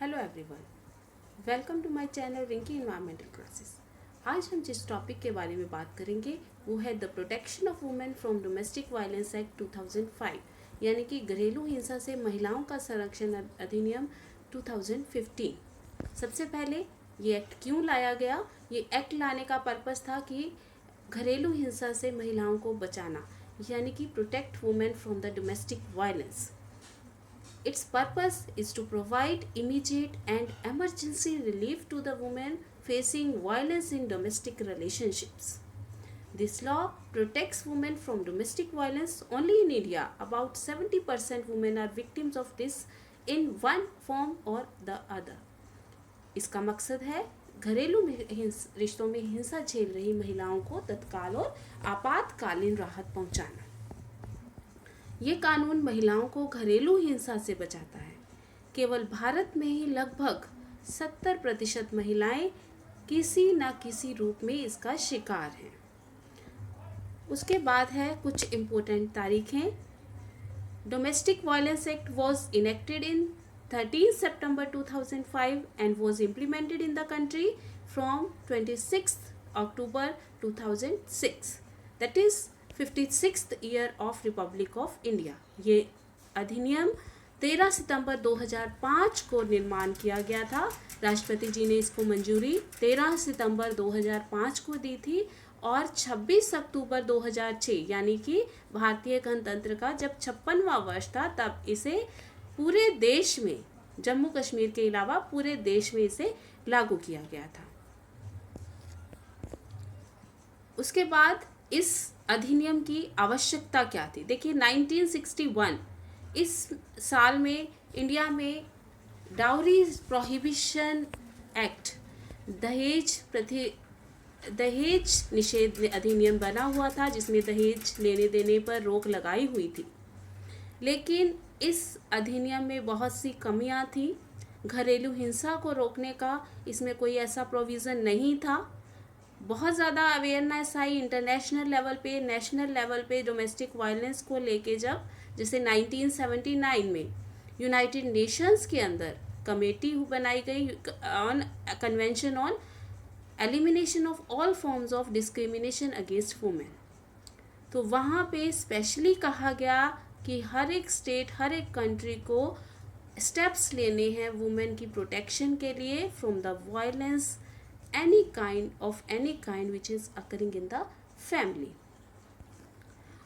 Hello everyone, welcome to my channel Rinki environmental classes. आज हम जिस टॉपिक के बारे में बात करेंगे वो है the protection of women from domestic violence act 2005, यानी कि घरेलू हिंसा से महिलाओं का संरक्षण अधिनियम 2015। सबसे पहले ये एक्ट क्यों लाया गया? ये एक्ट लाने का पर्पस था कि घरेलू हिंसा से महिलाओं को बचाना, यानी कि protect women from the domestic violence. Its purpose is to provide immediate and emergency relief to the women facing violence in domestic relationships. This law protects women from domestic violence only in India. About 70% women are victims of this in one form or the other. इसका मकसद है घरेलू रिश्तों में हिंसा झेल रही महिलाओं को तत्काल और आपातकालीन राहत पहुंचाना. ये कानून महिलाओं को घरेलू हिंसा से बचाता है. केवल भारत में ही लगभग 70% महिलाएं किसी न किसी रूप में इसका शिकार हैं. उसके बाद है कुछ इम्पोर्टेंट तारीखें. Domestic violence act was enacted in 13 September 2005 and was implemented in the country from 26 October 2006. That is 56th year of Republic of India. ये अधिनियम 13 सितंबर 2005 को निर्माण किया गया था. राष्ट्रपति जी ने इसको मंजूरी 13 सितंबर 2005 को दी थी और 26 अक्टूबर 2006 यानी कि भारतीय गणतंत्र का जब 56वां वर्ष था तब इसे पूरे देश में, जम्मू कश्मीर के अलावा पूरे देश में इसे लागू किया गया था. उसके बाद इस अधिनियम की आवश्यकता क्या थी? देखिए 1961 इस साल में इंडिया में डाउरी प्रोहिबिशन एक्ट, दहेज निषेध अधिनियम बना हुआ था जिसमें दहेज लेने देने पर रोक लगाई हुई थी. लेकिन इस अधिनियम में बहुत सी कमियां थी. घरेलू हिंसा को रोकने का इसमें कोई ऐसा प्रोविज़न नहीं था. बहुत ज़्यादा अवेयरनेस आई इंटरनेशनल लेवल पे, नेशनल लेवल पे डोमेस्टिक वायलेंस को लेके. जैसे 1979 में यूनाइटेड नेशंस के अंदर कमेटी बनाई गई on convention on elimination of all forms of discrimination against women. तो वहाँ पे स्पेशली कहा गया कि हर एक स्टेट, हर एक कंट्री को स्टेप्स लेने हैं वुमेन की प्रोटेक्शन के लिए from the violence any kind which is occurring in the family.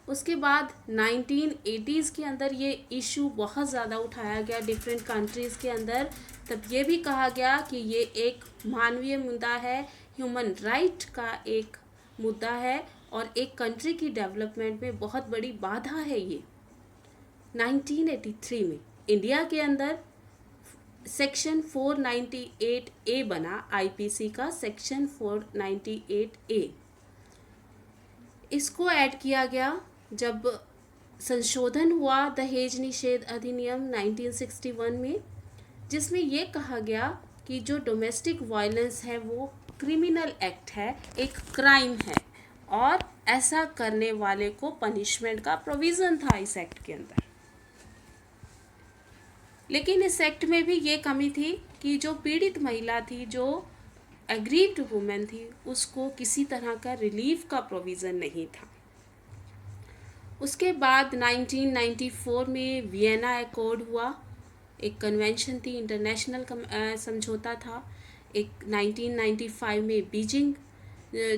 उसके बाद 1980s के अंदर ये इशू बहुत ज़्यादा उठाया गया डिफरेंट कंट्रीज़ के अंदर. तब ये भी कहा गया कि ये एक मानवीय मुद्दा है, ह्यूमन राइट का एक मुद्दा है और एक कंट्री की डेवलपमेंट में बहुत बड़ी बाधा है ये. 1983 में इंडिया के अंदर सेक्शन 498A बना, आईपीसी का सेक्शन 498A. इसको ऐड किया गया जब संशोधन हुआ दहेज निषेध अधिनियम 1961 में, जिसमें ये कहा गया कि जो डोमेस्टिक वायलेंस है वो क्रिमिनल एक्ट है, एक क्राइम है और ऐसा करने वाले को पनिशमेंट का प्रोविज़न था इस एक्ट के अंदर. लेकिन इस एक्ट में भी ये कमी थी कि जो पीड़ित महिला थी, जो एग्रीव्ड वुमेन थी, उसको किसी तरह का रिलीफ का प्रोविज़न नहीं था. उसके बाद 1994 में वियना अकॉर्ड हुआ, एक कन्वेंशन थी, इंटरनेशनल समझौता था. एक 1995 में बीजिंग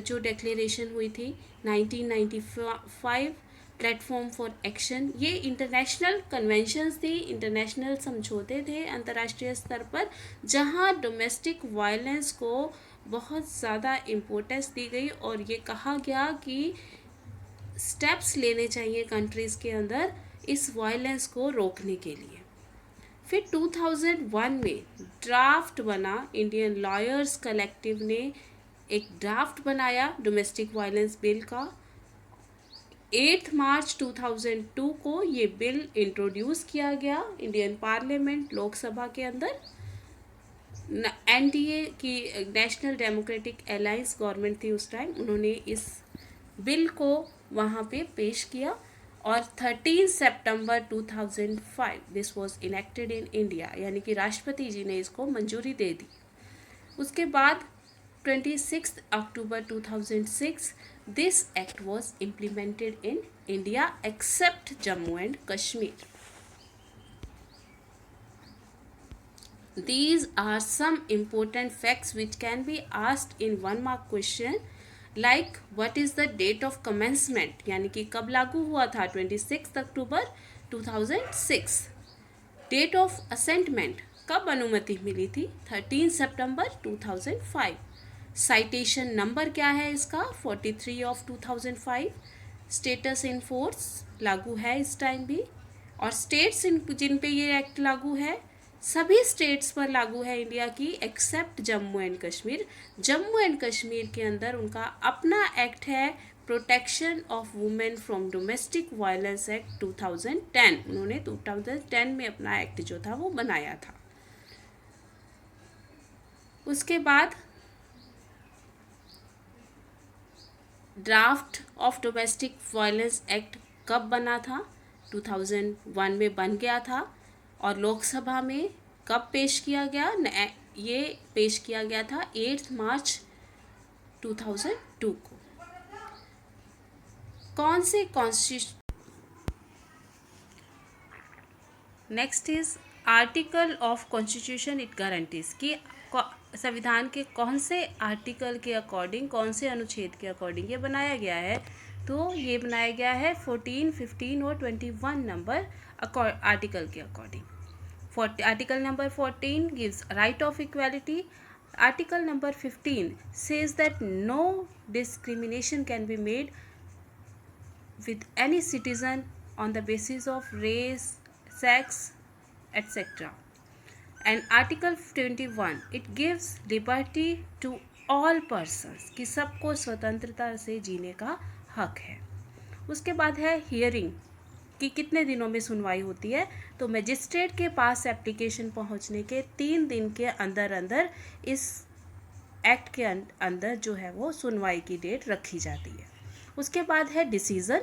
जो डिक्लेरेशन हुई थी. 1995 प्लेटफॉर्म फॉर एक्शन. ये इंटरनेशनल कन्वेंशंस थी, इंटरनेशनल समझौते थे अंतर्राष्ट्रीय स्तर पर, जहां डोमेस्टिक वायलेंस को बहुत ज़्यादा इम्पोर्टेंस दी गई और ये कहा गया कि स्टेप्स लेने चाहिए कंट्रीज़ के अंदर इस वायलेंस को रोकने के लिए. फिर 2001 में ड्राफ्ट बना, इंडियन लॉयर्स कलेक्टिव ने एक ड्राफ्ट बनाया डोमेस्टिक वायलेंस बिल का. 8 मार्च 2002 को ये बिल इंट्रोड्यूस किया गया इंडियन पार्लियामेंट, लोकसभा के अंदर. एनडीए की नेशनल डेमोक्रेटिक अलायंस गवर्नमेंट थी उस टाइम, उन्होंने इस बिल को वहाँ पे पेश किया और 13 सितंबर 2005 this was enacted in India, यानी कि राष्ट्रपति जी ने इसको मंजूरी दे दी। उसके बाद 26 अक्टूबर 2006 this act was implemented in India accept Jammu and Kashmir. These are some important facts which can be asked in 1 mark question, like what is the date of commencement, यानी कि कब लागू हुआ था 26 अक्टूबर 2006। डेट ऑफ असेंटमेंट, कब अनुमति मिली थी 13 सितंबर 2005। साइटेशन नंबर क्या है इसका 43 ऑफ 2005। स्टेटस इन फोर्स, लागू है इस टाइम भी। और स्टेट्स जिन पे ये एक्ट लागू है, सभी स्टेट्स पर लागू है इंडिया की except Jammu and Kashmir. Jammu and Kashmir के अंदर उनका अपना एक्ट है, protection of women from domestic violence act 2010। उन्होंने 2010 में अपना एक्ट जो था वो बनाया था। उसके बाद draft of domestic violence act कब बना था, 2001 में बन गया था। और लोकसभा में कब पेश किया गया, ये पेश किया गया था 8 मार्च 2002 को। कौन से constitution, next is article of constitution it guarantees, कि संविधान के कौन से आर्टिकल के अकॉर्डिंग, कौन से अनुच्छेद के अकॉर्डिंग ये बनाया गया है। तो ये बनाया गया है 14, 15 और 21 नंबर आर्टिकल के according. Article number 14 gives right of equality. Article number 15 says that no discrimination can be made with any citizen on the basis of race, sex, etc. And Article 21 it gives liberty to all persons, कि सबको स्वतंत्रता से जीने का हक है। उसके बाद है हियरिंग, कि कितने दिनों में सुनवाई होती है। तो मजिस्ट्रेट के पास एप्लीकेशन पहुंचने के 3 दिन के अंदर अंदर इस एक्ट के अंदर जो है वो सुनवाई की डेट रखी जाती है। उसके बाद है डिसीज़न।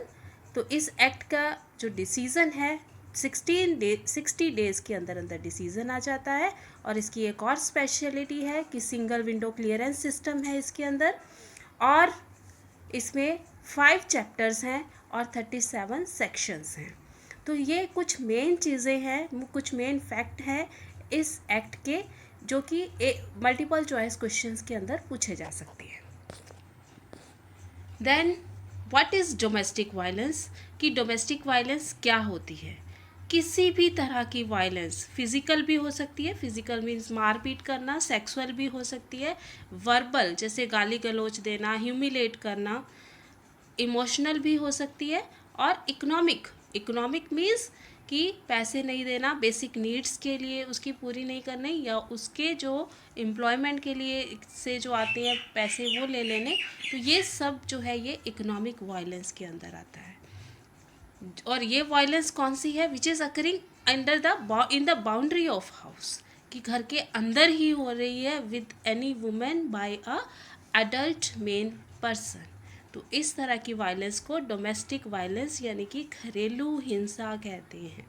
तो इस एक्ट का जो डिसीज़न है 60 डेज़ के अंदर अंदर डिसीज़न आ जाता है। और इसकी एक और स्पेशलिटी है कि सिंगल विंडो क्लियरेंस सिस्टम है इसके अंदर, और इसमें 5 चैप्टर्स हैं और 37 सेक्शंस हैं। तो ये कुछ मेन चीज़ें हैं, कुछ मेन फैक्ट हैं इस एक्ट के, जो कि मल्टीपल चॉइस क्वेश्चंस के अंदर पूछे जा सकते हैं। Then what is domestic violence, कि डोमेस्टिक वायलेंस क्या होती है। किसी भी तरह की वायलेंस, फिजिकल भी हो सकती है, फिजिकल मीन्स मारपीट करना, सेक्सुअल भी हो सकती है, वर्बल जैसे गाली गलौज देना, ह्यूमिलेट करना, इमोशनल भी हो सकती है, और इकोनॉमिक मीन्स कि पैसे नहीं देना, बेसिक नीड्स के लिए उसकी पूरी नहीं करनी, या उसके जो एम्प्लॉयमेंट के लिए से जो आते हैं पैसे वो ले लेने। तो ये सब जो है ये इकोनॉमिक वायलेंस के अंदर आता है। और ये वायलेंस कौन सी है, which is occurring under in the boundary of house, कि घर के अंदर ही हो रही है with any women bye a adult main person. तो इस तरह की वायलेंस को डोमेस्टिक वायलेंस यानी कि घरेलू हिंसा कहते हैं।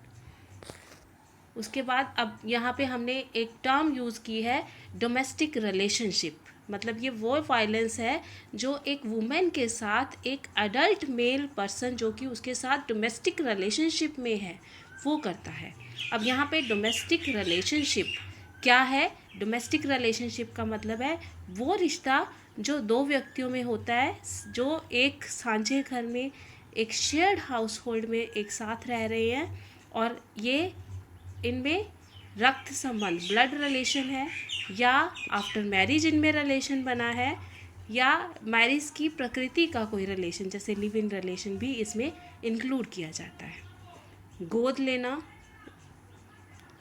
उसके बाद अब यहाँ पे हमने एक टर्म यूज़ की है डोमेस्टिक रिलेशनशिप, मतलब ये वो वायलेंस है जो एक वुमेन के साथ एक अडल्ट मेल पर्सन जो कि उसके साथ डोमेस्टिक रिलेशनशिप में है वो करता है। अब यहाँ पे डोमेस्टिक रिलेशनशिप क्या है, डोमेस्टिक रिलेशनशिप का मतलब है वो रिश्ता जो 2 व्यक्तियों में होता है, जो एक साझे घर में एक शेयर्ड हाउस होल्ड में एक साथ रह रहे हैं, और ये इनमें रक्त संबंध ब्लड रिलेशन है, या आफ्टर मैरिज इनमें रिलेशन बना है, या मैरिज की प्रकृति का कोई रिलेशन जैसे लिव इन रिलेशन भी इसमें इंक्लूड किया जाता है। गोद लेना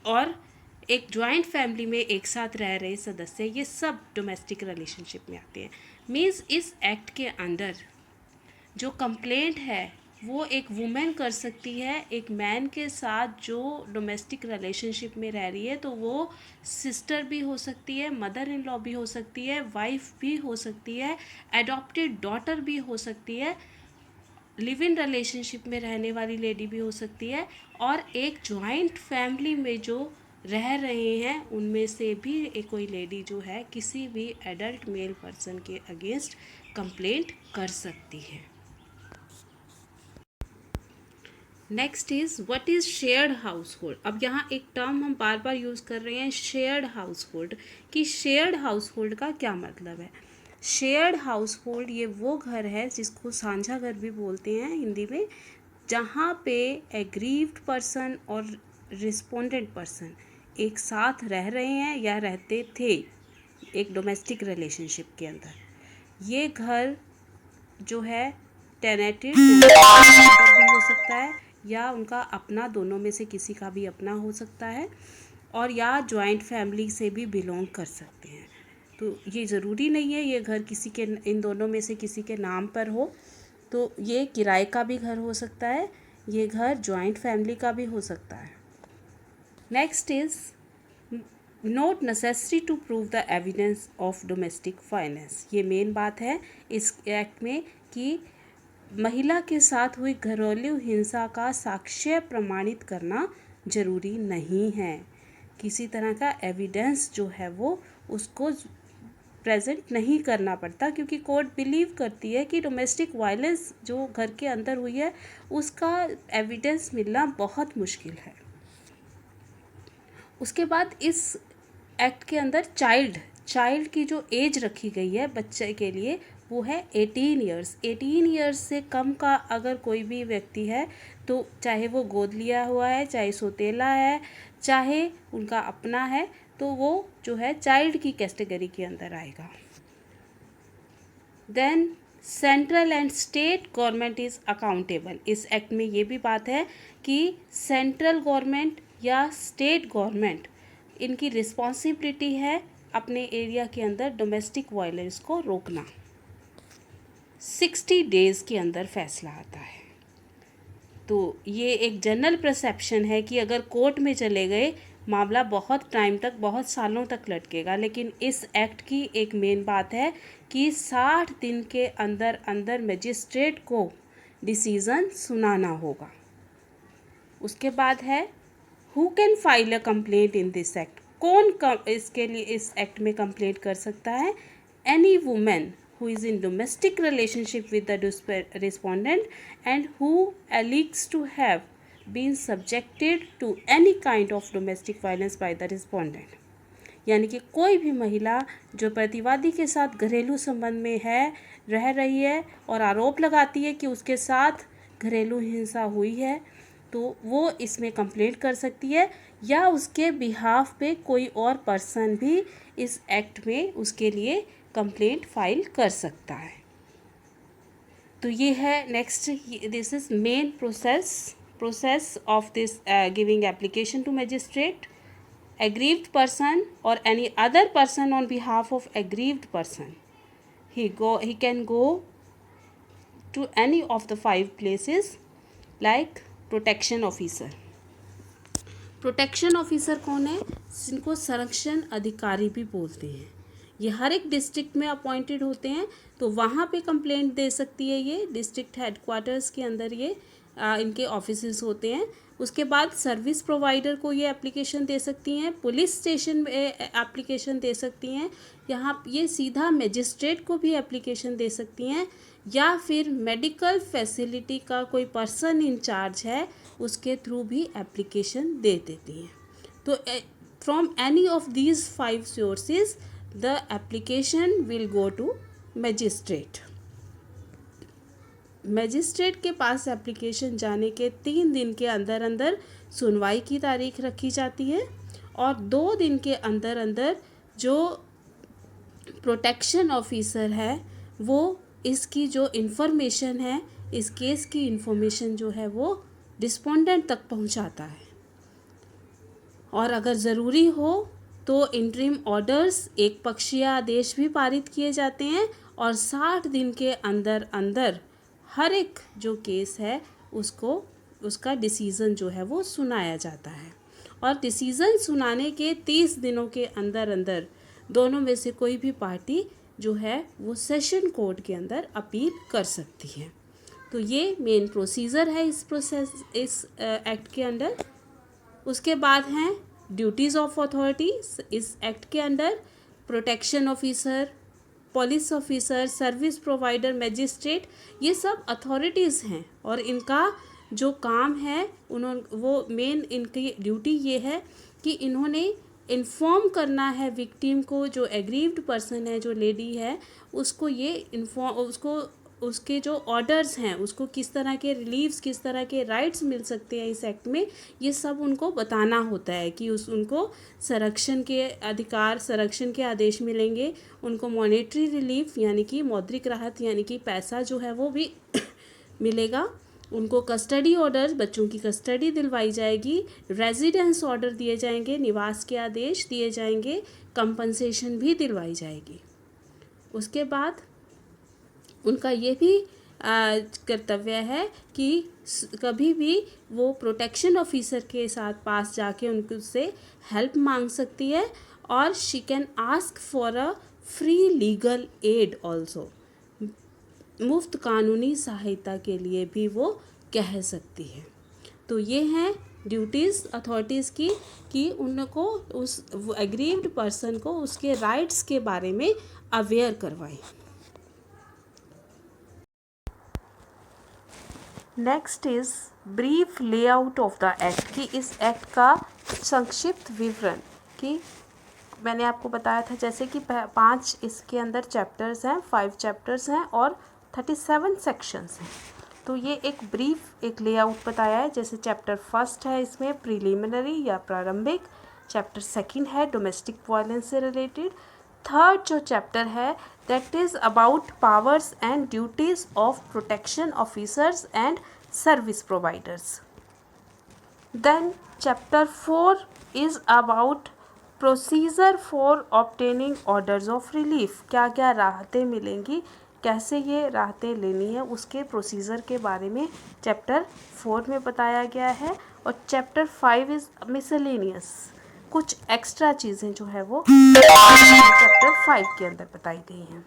और एक जॉइंट फैमिली में एक साथ रह रहे सदस्य, ये सब डोमेस्टिक रिलेशनशिप में आते हैं। मीन्स इस एक्ट के अंदर जो कंप्लेंट है वो एक वुमेन कर सकती है एक मैन के साथ जो डोमेस्टिक रिलेशनशिप में रह रही है, तो वो सिस्टर भी हो सकती है, मदर इन लॉ भी हो सकती है, वाइफ भी हो सकती है, एडॉप्टेड डॉटर भी हो सकती है, लिव इन रिलेशनशिप में रहने वाली लेडी भी हो सकती है, और एक जॉइंट फैमिली में जो रह रहे हैं उनमें से भी एक कोई लेडी जो है किसी भी एडल्ट मेल पर्सन के अगेंस्ट कंप्लेंट कर सकती है। Next is what is shared house hold. अब यहाँ एक टर्म हम बार बार यूज़ कर रहे हैं, शेयर्ड हाउस होल्ड, कि शेयर्ड हाउस होल्ड का क्या मतलब है। शेयर्ड हाउस होल्ड ये वो घर है जिसको साझा घर भी बोलते हैं हिंदी में, जहाँ पे एग्रीव्ड पर्सन और रिस्पोंडेंट पर्सन एक साथ रह रहे हैं या रहते थे एक डोमेस्टिक रिलेशनशिप के अंदर। ये घर जो है टेनेटेड भी हो सकता है या उनका अपना, दोनों में से किसी का भी अपना हो सकता है, और या जॉइंट फैमिली से भी बिलोंग कर सकते हैं। तो ये ज़रूरी नहीं है ये घर किसी के, इन दोनों में से किसी के नाम पर हो। तो ये किराए का भी घर हो सकता है, ये घर जॉइंट फैमिली का भी हो सकता है। Next is not necessary to prove the evidence of domestic violence. ये मेन बात है इस एक्ट में कि महिला के साथ हुई घरेलू हिंसा का साक्ष्य प्रमाणित करना जरूरी नहीं है। किसी तरह का एविडेंस जो है वो उसको प्रेजेंट नहीं करना पड़ता, क्योंकि कोर्ट बिलीव करती है कि डोमेस्टिक वायलेंस जो घर के अंदर हुई है उसका एविडेंस मिलना बहुत मुश्किल है। उसके बाद इस एक्ट के अंदर चाइल्ड की जो एज रखी गई है बच्चे के लिए वो है 18 ईयर्स। 18 ईयर्स से कम का अगर कोई भी व्यक्ति है तो चाहे वो गोद लिया हुआ है, चाहे सौतेला है, चाहे उनका अपना है, तो वो जो है चाइल्ड की कैटेगरी के अंदर आएगा। Then central and state government is accountable. इस एक्ट में ये भी बात है कि सेंट्रल गवर्नमेंट या स्टेट गवर्नमेंट, इनकी रिस्पॉन्सिबिलिटी है अपने एरिया के अंदर डोमेस्टिक वायलेंस को रोकना। 60 डेज़ के अंदर फैसला आता है। तो ये एक जनरल परसेप्शन है कि अगर कोर्ट में चले गए मामला बहुत टाइम तक, बहुत सालों तक लटकेगा, लेकिन इस एक्ट की एक मेन बात है कि 60 दिन के अंदर अंदर मजिस्ट्रेट को डिसीज़न सुनाना होगा। उसके बाद है who can file a complaint in this act. कौन इसके लिए इस एक्ट में कंप्लेंट कर सकता है? Any women who is in domestic relationship with the respondent and who alleges to have been subjected to any kind of domestic violence by the respondent। यानी कि कोई भी महिला जो प्रतिवादी के साथ घरेलू संबंध में है, रह रही है और आरोप लगाती है कि उसके साथ घरेलू हिंसा हुई है, तो वो इसमें कंप्लेंट कर सकती है, या उसके बिहाफ पे कोई और पर्सन भी इस एक्ट में उसके लिए कंप्लेंट फाइल कर सकता है। तो ये है next, this is main process of this giving application to magistrate. Aggrieved person और any other person on behalf of aggrieved person, he can go to any of the 5 places like protection officer. Protection officer कौन है? जिनको संरक्षण अधिकारी भी बोलते हैं। ये हर एक डिस्ट्रिक्ट में अपॉइंटेड होते हैं, तो वहाँ पे कंप्लेंट दे सकती है ये डिस्ट्रिक्ट हेडक्वार्टर्स के अंदर, ये इनके ऑफिसेस होते हैं। उसके बाद सर्विस प्रोवाइडर को ये एप्लीकेशन दे सकती हैं, पुलिस स्टेशन में एप्लीकेशन दे सकती हैं, यहाँ ये सीधा मजिस्ट्रेट को भी एप्लीकेशन दे सकती हैं, या फिर मेडिकल फैसिलिटी का कोई पर्सन इंचार्ज है उसके थ्रू भी एप्लीकेशन दे देती हैं। तो from any of these 5 sources the application will go to magistrate. Magistrate के पास एप्लीकेशन जाने के 3 दिन के अंदर अंदर सुनवाई की तारीख रखी जाती है, और 2 दिन के अंदर अंदर जो प्रोटेक्शन ऑफिसर है वो इसकी जो इन्फॉर्मेशन है, इस केस की इन्फॉर्मेशन जो है वो रिस्पोंडेंट तक पहुंचाता है। और अगर ज़रूरी हो तो इंटरिम ऑर्डर्स, एक पक्षीय आदेश भी पारित किए जाते हैं, और 60 दिन के अंदर अंदर हर एक जो केस है उसको, उसका डिसीज़न जो है वो सुनाया जाता है। और डिसीज़न सुनाने के 30 दिनों के अंदर अंदर दोनों में से कोई भी पार्टी जो है वो सेशन कोर्ट के अंदर अपील कर सकती है। तो ये मेन प्रोसीजर है इस एक्ट के अंडर। उसके बाद हैं ड्यूटीज़ ऑफ अथॉरिटी इस एक्ट के under. Protection officer, police officer, service provider, magistrate, ये सब अथॉरिटीज़ हैं और इनका जो काम है वो मेन इनकी ड्यूटी ये है कि इन्होंने इन्फॉर्म करना है विक्टिम को, जो एग्रीव्ड पर्सन है, जो लेडी है, उसको ये उसके जो ऑर्डर्स हैं, उसको किस तरह के रिलीव्स, किस तरह के राइट्स मिल सकते हैं इस एक्ट में, ये सब उनको बताना होता है कि उनको संरक्षण के अधिकार, संरक्षण के आदेश मिलेंगे, उनको मॉनेटरी रिलीफ यानी कि मौद्रिक राहत यानी कि पैसा जो है वो भी मिलेगा, उनको कस्टडी ऑर्डर, बच्चों की कस्टडी दिलवाई जाएगी, रेजिडेंस ऑर्डर दिए जाएंगे, निवास के आदेश दिए जाएंगे, कंपनसेशन भी दिलवाई जाएगी। उसके बाद उनका ये भी कर्तव्य है कि कभी भी वो प्रोटेक्शन ऑफिसर के साथ पास जाके उनसे हेल्प मांग सकती है और she can ask for a free legal aid also, मुफ्त कानूनी सहायता के लिए भी वो कह सकती है। तो ये हैं ड्यूटीज़ अथॉरिटीज़ की कि उनको उस एग्रीव्ड पर्सन को उसके राइट्स के बारे में अवेयर करवाएं। Next is brief layout of the act, कि इस एक्ट का संक्षिप्त विवरण, कि मैंने आपको बताया था जैसे कि 5 इसके अंदर चैप्टर्स हैं, 5 चैप्टर्स हैं और 37 सेक्शंस हैं। तो ये एक ब्रीफ एक लेआउट बताया है। जैसे चैप्टर फर्स्ट है इसमें प्रीलिमिनरी या प्रारंभिक, चैप्टर सेकंड है डोमेस्टिक वायलेंस से रिलेटेड, थर्ड जो चैप्टर है that is about powers and duties of protection officers and service providers. Then chapter 4 is about procedure for obtaining orders of relief, क्या क्या राहतें मिलेंगी, कैसे ये राहतें लेनी है, उसके प्रोसीजर के बारे में चैप्टर 4 में बताया गया है। और चैप्टर 5 इज़ मिसलेनियस, कुछ एक्स्ट्रा चीज़ें जो है वो चैप्टर 5 के अंदर बताई गई हैं।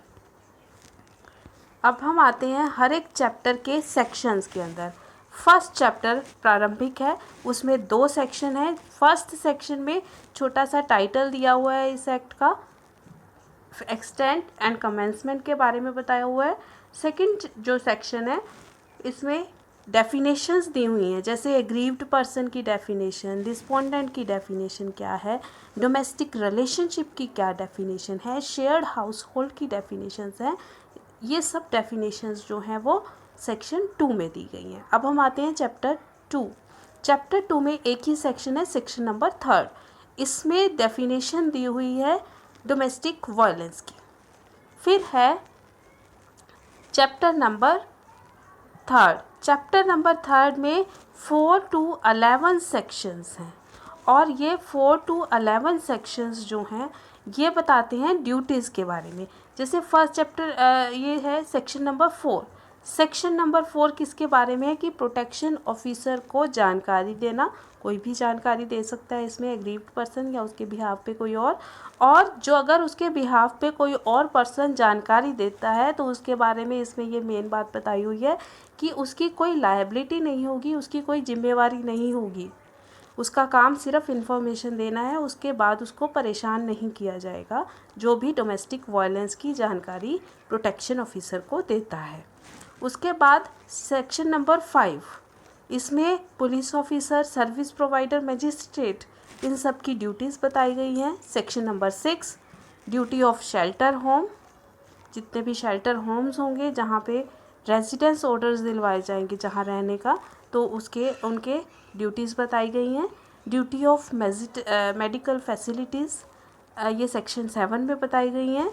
अब हम आते हैं हर एक चैप्टर के सेक्शंस के अंदर। फर्स्ट चैप्टर प्रारंभिक है, उसमें 2 सेक्शन है। फर्स्ट सेक्शन में छोटा सा टाइटल दिया हुआ है इस एक्ट का, एक्सटेंट एंड कमेंसमेंट के बारे में बताया हुआ है। सेकंड जो सेक्शन है इसमें डेफिनेशंस दी हुई हैं, जैसे एग्रीव्ड पर्सन की डेफिनेशन, रिस्पोंडेंट की डेफिनेशन क्या है, डोमेस्टिक रिलेशनशिप की क्या डेफिनेशन है, शेयर्ड हाउस होल्ड की डेफिनेशंस हैं। ये सब डेफिनेशंस जो हैं वो सेक्शन 2 में दी गई हैं। अब हम आते हैं चैप्टर 2। चैप्टर 2 में एक ही सेक्शन है, सेक्शन नंबर 3। इसमें डेफिनेशन दी हुई है डोमेस्टिक वायलेंस की। फिर है चैप्टर नंबर 3। चैप्टर नंबर 3 में 4 to 11 सेक्शंस हैं और ये 4 to 11 सेक्शंस जो हैं ये बताते हैं ड्यूटीज़ के बारे में। जैसे फर्स्ट चैप्टर ये है सेक्शन नंबर 4। सेक्शन नंबर 4 किसके बारे में है कि प्रोटेक्शन ऑफिसर को जानकारी देना, कोई भी जानकारी दे सकता है इसमें, एग्रीव्ड पर्सन या उसके बिहाफ पे कोई और जो अगर उसके बिहाफ पे कोई और पर्सन जानकारी देता है तो उसके बारे में इसमें ये मेन बात बताई हुई है कि उसकी कोई लायबिलिटी नहीं होगी, उसकी कोई जिम्मेवारी नहीं होगी, उसका काम सिर्फ इन्फॉर्मेशन देना है, उसके बाद उसको परेशान नहीं किया जाएगा, जो भी डोमेस्टिक वायलेंस की जानकारी प्रोटेक्शन ऑफिसर को देता है। उसके बाद सेक्शन नंबर 5, इसमें police officer, service provider, magistrate, इन सब की ड्यूटीज़ बताई गई हैं। Section number 6 duty of shelter home, जितने भी शेल्टर होम्स होंगे जहाँ पे रेजिडेंस ऑर्डर्स दिलवाए जाएंगे जहाँ रहने का, तो उनके ड्यूटीज़ बताई गई हैं। ड्यूटी ऑफ मेडिकल फैसिलिटीज़ ये सेक्शन 7 में बताई गई हैं।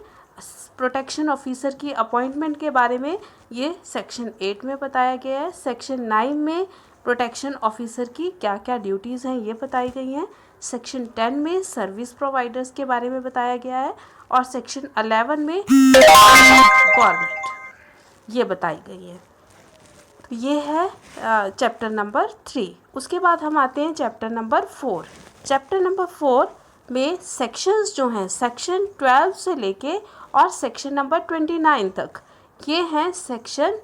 प्रोटेक्शन ऑफिसर की अपॉइंटमेंट के बारे में ये सेक्शन 8 में बताया गया है। सेक्शन 9 में प्रोटेक्शन ऑफिसर की क्या क्या ड्यूटीज़ हैं ये बताई गई हैं। सेक्शन 10 में सर्विस प्रोवाइडर्स के बारे में बताया गया है और सेक्शन 11 में गवर्नमेंट ये बताई गई है। तो ये है चैप्टर नंबर 3। उसके बाद हम आते हैं चैप्टर नंबर 4। चैप्टर नंबर 4 में सेक्शंस जो हैं सेक्शन 12 से लेके और सेक्शन नंबर 29 तक, ये हैं सेक्शन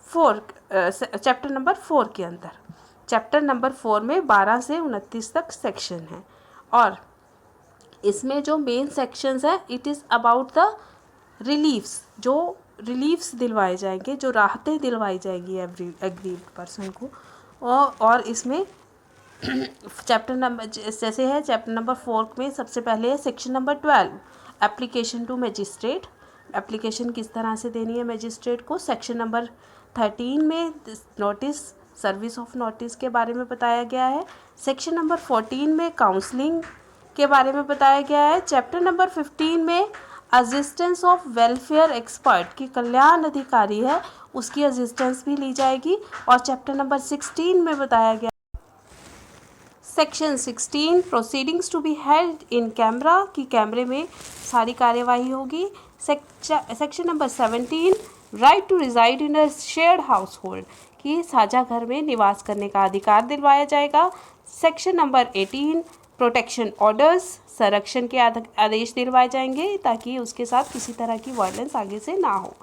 4 चैप्टर नंबर 4 के अंदर। चैप्टर नंबर 4 में 12 से 29 तक सेक्शन है और इसमें जो मेन सेक्शंस है it is about the reliefs, जो रिलीफ्स दिलवाए जाएंगे, जो राहतें दिलवाई जाएंगी एग्रीड पर्सन को। और इसमें चैप्टर नंबर जैसे है चैप्टर नंबर 4 में सबसे पहले है section number 12 application to magistrate, application किस तरह से देनी है मजिस्ट्रेट को। सेक्शन नंबर 13 में नोटिस, सर्विस ऑफ नोटिस के बारे में बताया गया है। सेक्शन नंबर 14 में काउंसलिंग के बारे में बताया गया है। चैप्टर नंबर 15 में असिस्टेंस ऑफ वेलफेयर एक्सपर्ट की कल्याण अधिकारी है उसकी असिस्टेंस भी ली जाएगी। और चैप्टर नंबर 16 में बताया गया section 16 proceedings to be held in camera, की कैमरे में सारी कार्यवाही होगी। Section number 17 right to reside in a shared household, की साझा घर में निवास करने का अधिकार दिलवाया जाएगा। सेक्शन नंबर 18 प्रोटेक्शन ऑर्डर्स, संरक्षण के आदेश दिलवाए जाएंगे ताकि उसके साथ किसी तरह की वायलेंस आगे से ना हो।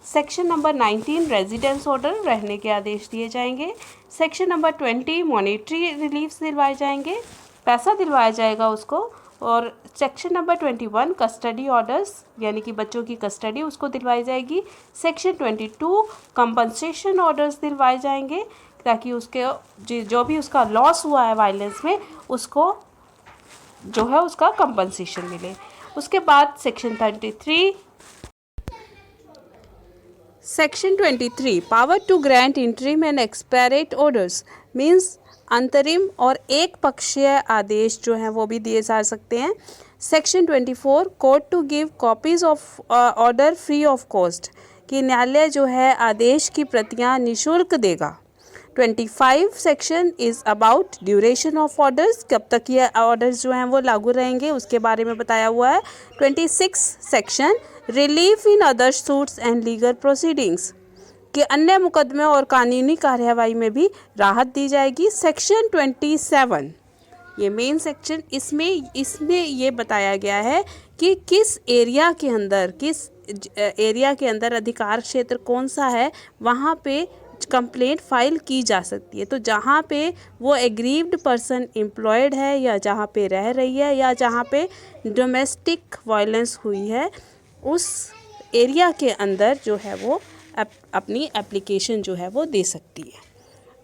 सेक्शन नंबर 19 रेजिडेंस ऑर्डर, रहने के आदेश दिए जाएंगे। सेक्शन नंबर 20 मॉनेटरी रिलीफ्स दिलवाए जाएंगे, पैसा दिलवाया जाएगा उसको। और सेक्शन नंबर 21 कस्टडी ऑर्डर्स, यानी कि बच्चों की कस्टडी उसको दिलवाई जाएगी। सेक्शन 22 कंपनसेशन ऑर्डर्स दिलवाए जाएंगे ताकि उसके जो भी उसका लॉस हुआ है वायलेंस में उसको जो है उसका कंपनसेशन मिले। उसके बाद section 23 power to grant interim and ex parte orders means अंतरिम और एक पक्षीय आदेश जो हैं वो भी दिए जा सकते हैं। Section 24 court to give copies of order free of cost, कि न्यायालय जो है आदेश की प्रतियां निःशुल्क देगा। 25 section is about duration of orders, कब तक ये ऑर्डर्स जो हैं वो लागू रहेंगे उसके बारे में बताया हुआ है। 26 section relief in other suits and legal proceedings, कि अन्य मुकदमे और कानूनी कार्यवाही में भी राहत दी जाएगी। सेक्शन 27 ये मेन सेक्शन, इसमें ये बताया गया है कि किस एरिया के अंदर अधिकार क्षेत्र कौन सा है वहाँ पे कंप्लेंट फाइल की जा सकती है। तो जहाँ पे वो एग्रीव्ड पर्सन एम्प्लॉयड है या जहाँ पे रह रही है या जहाँ पे डोमेस्टिक वायलेंस हुई है उस एरिया के अंदर जो है वो अपनी एप्लीकेशन जो है वो दे सकती है।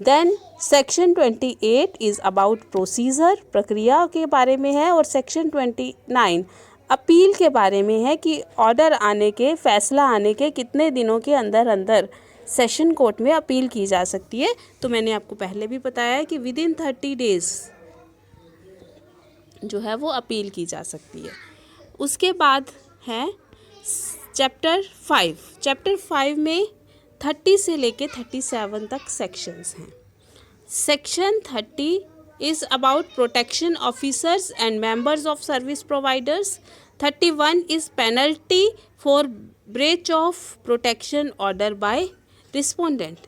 Then section 28 is about procedure, प्रक्रिया के बारे में है। और सेक्शन 29 अपील के बारे में है कि ऑर्डर आने के, फैसला आने के कितने दिनों के अंदर अंदर सेशन कोर्ट में अपील की जा सकती है। तो मैंने आपको पहले भी बताया है कि विद इन 30 डेज जो है वो अपील की जा सकती है। उसके बाद है चैप्टर 5 में 30 से लेके 37 तक सेक्शंस हैं। Section 30 is about protection officers and members of service providers. 31 is penalty for breach of protection order by respondent,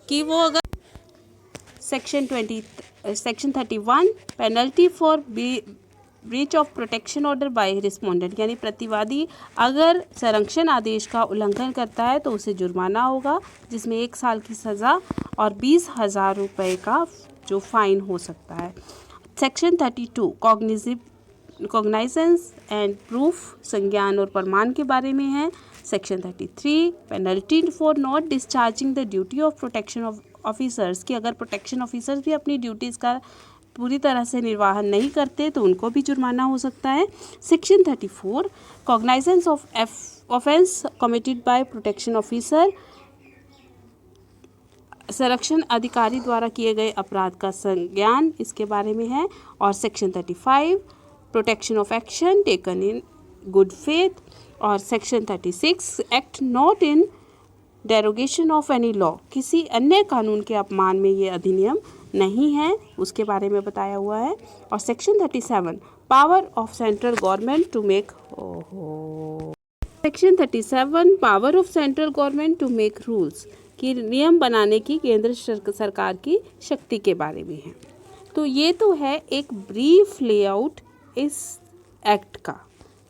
कि वो अगर section 31 penalty for breach of protection order by respondent, यानी प्रतिवादी अगर संरक्षण आदेश का उल्लंघन करता है तो उसे जुर्माना होगा जिसमें 1 साल की सज़ा और 20,000 रुपये का जो फाइन हो सकता है। सेक्शन 32 कॉग्निजेंस एंड प्रूफ, संज्ञान और प्रमाण के बारे में है। Section 33 penalty for not discharging the duty of protection officers, कि अगर प्रोटेक्शन ऑफिसर्स भी अपनी ड्यूटीज़ का पूरी तरह से निर्वाहन नहीं करते तो उनको भी जुर्माना हो सकता है। Section 34 cognizance of offence committed by protection officer, संरक्षण अधिकारी द्वारा किए गए अपराध का संज्ञान इसके बारे में है। और section 35 protection of action taken in good faith. और section 36 act not in derogation of any law, किसी अन्य कानून के अपमान में ये अधिनियम नहीं है उसके बारे में बताया हुआ है। और section 37 power of central government to make section 37 power of central government to make rules, कि नियम बनाने की केंद्र सरकार की शक्ति के बारे में है। तो ये तो है एक ब्रीफ लेआउट इस एक्ट का,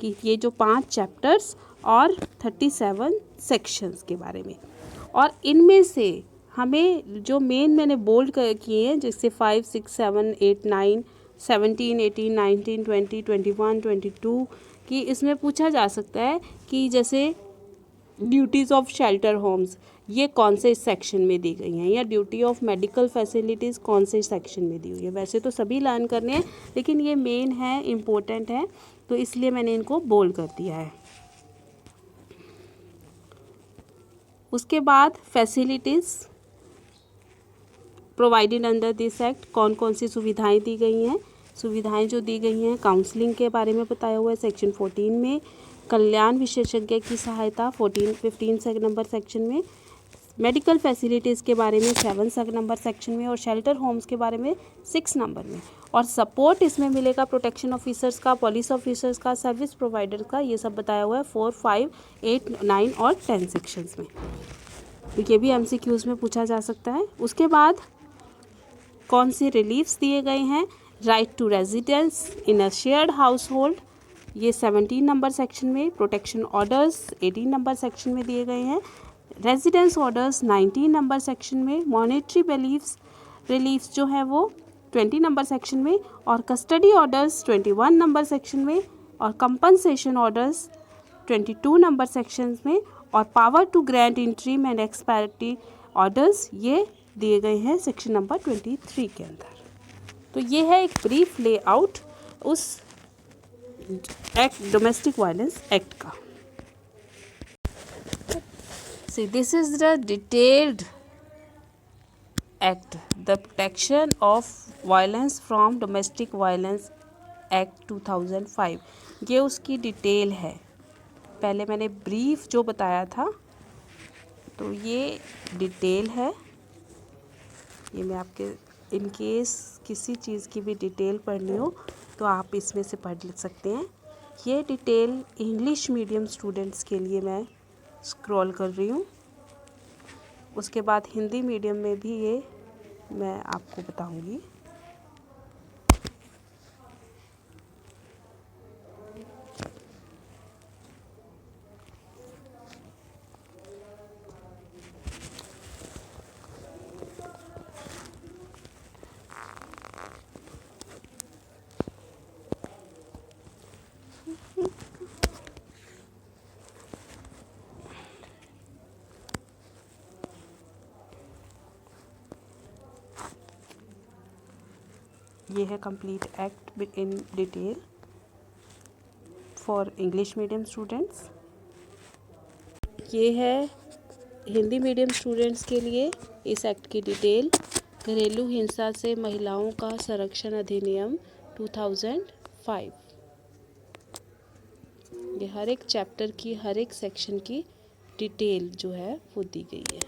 कि ये जो 5 चैप्टर्स और 37 सेक्शंस के बारे में। और इनमें से हमें जो मेन मैंने बोल्ड किए हैं, जैसे 5, 6, 7, 8, 9, 17, 18, 19, 20, 21, 22 की इसमें पूछा जा सकता है कि जैसे ड्यूटीज़ ऑफ शेल्टर होम्स ये कौन से सेक्शन में दी गई हैं, या ड्यूटी ऑफ मेडिकल फैसिलिटीज़ कौन से सेक्शन में दी हुई है। वैसे तो सभी लर्न करने हैं, लेकिन ये मेन है, इम्पोर्टेंट है, तो इसलिए मैंने इनको बोल्ड कर दिया है। उसके बाद facilities provided under this act, कौन कौन सी सुविधाएं दी गई हैं। सुविधाएं जो दी गई हैं, काउंसलिंग के बारे में बताया हुआ है सेक्शन 14 में, कल्याण विशेषज्ञ की सहायता 15 नंबर सेक्शन में, मेडिकल फैसिलिटीज़ के बारे में 7 नंबर सेक्शन में, और शेल्टर होम्स के बारे में 6 नंबर में। और सपोर्ट इसमें मिलेगा प्रोटेक्शन ऑफिसर्स का, पुलिस ऑफिसर्स का, सर्विस प्रोवाइडर का, ये सब बताया हुआ है 4, 5, 8, 9 और 10 सेक्शंस में। तो ये भी MCQs में पूछा जा सकता है। उसके बाद कौन से रिलीफ्स दिए गए हैं। Right to residence in a shared household, ये 17 नंबर सेक्शन में। प्रोटेक्शन ऑर्डर्स 18 नंबर सेक्शन में दिए गए हैं। रेजिडेंस ऑर्डर्स 19 नंबर सेक्शन में। मॉनेटरी रिलीफ्स जो है वो 20 नंबर सेक्शन में, और कस्टडी ऑर्डर्स 21 नंबर सेक्शन में, और कंपनसेशन ऑर्डर्स 22 नंबर सेक्शन में, और power to grant interim and expiry orders ये दिए गए हैं सेक्शन नंबर 23 के अंदर। तो ये है एक ब्रीफ लेआउट उस एक्ट, डोमेस्टिक वायलेंस एक्ट का। See, this is the detailed act, the Protection of Violence from Domestic Violence Act 2005। ये उसकी डिटेल है। पहले मैंने ब्रीफ जो बताया था, तो ये डिटेल है। ये मैं आपके इन केस किसी चीज़ की भी डिटेल पढ़नी हो तो आप इसमें से पढ़ सकते हैं। ये डिटेल इंग्लिश मीडियम स्टूडेंट्स के लिए मैं स्क्रॉल कर रही हूँ। उसके बाद हिंदी मीडियम में भी ये मैं आपको बताऊंगी। ये है complete act in detail for English medium students. ये है हिंदी मीडियम स्टूडेंट्स के लिए इस एक्ट की डिटेल। घरेलू हिंसा से महिलाओं का संरक्षण अधिनियम 2005। ये हर एक चैप्टर की, हर एक सेक्शन की डिटेल जो है वो दी गई है।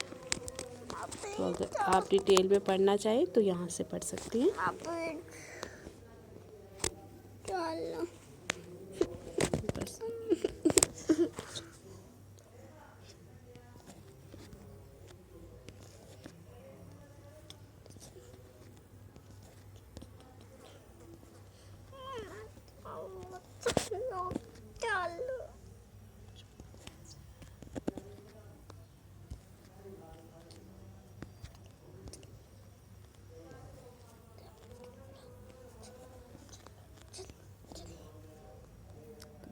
तो अगर आप डिटेल में पढ़ना चाहें तो यहाँ से पढ़ सकती हैं। बस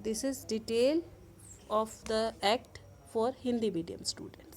this is detail of the act for Hindi medium student.